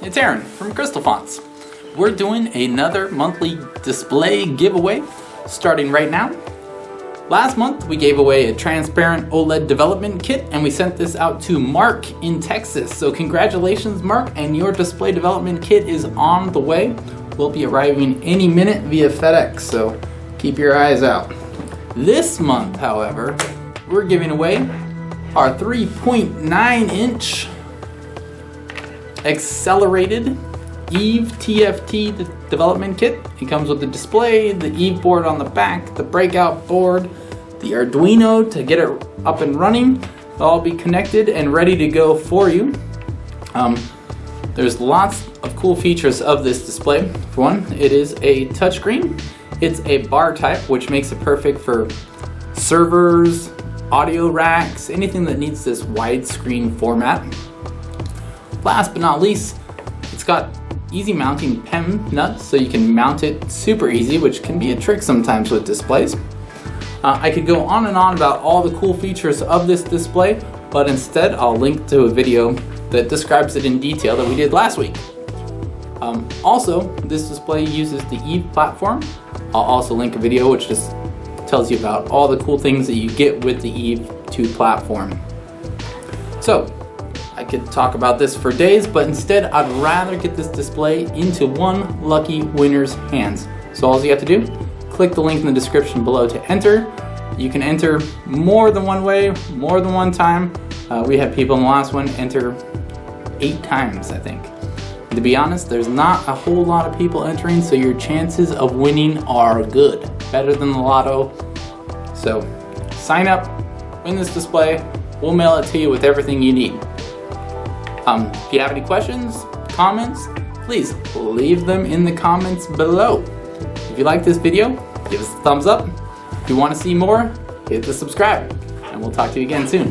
it's Aaron from Crystal Fonts. We're doing another monthly display giveaway starting right now. Last month we gave away a transparent OLED development kit and we sent this out to Mark in Texas. So congratulations Mark, and your display development kit is on the way. Will be arriving any minute via FedEx, so keep your eyes out. This month, however, we're giving away our 3.9 inch accelerated Eve TFT development kit. It comes with the display, the Eve board on the back, the breakout board, the Arduino to get it up and running. It'll all be connected and ready to go for you. There's lots of cool features of this display. For one, it is a touchscreen. It's a bar type, which makes it perfect for servers, audio racks, anything that needs this widescreen format. Last but not least, it's got easy mounting pen nuts, so you can mount it super easy, which can be a trick sometimes with displays. I could go on and on about all the cool features of this display, but instead I'll link to a video that describes it in detail that we did last week. Also, this display uses the Eve platform. I'll also link a video which just tells you about all the cool things that you get with the Eve 2 platform. So, I could talk about this for days, but instead I'd rather get this display into one lucky winner's hands. So all you have to do, click the link in the description below to enter. You can enter more than one way, more than one time. We had people in the last one enter 8 times, I think. And to be honest, there's not a whole lot of people entering, so your chances of winning are good. Better than the lotto. So sign up, win this display. We'll mail it to you with everything you need. If you have any questions, comments, please leave them in the comments below. If you like this video, give us a thumbs up. If you want to see more, hit the subscribe, and we'll talk to you again soon.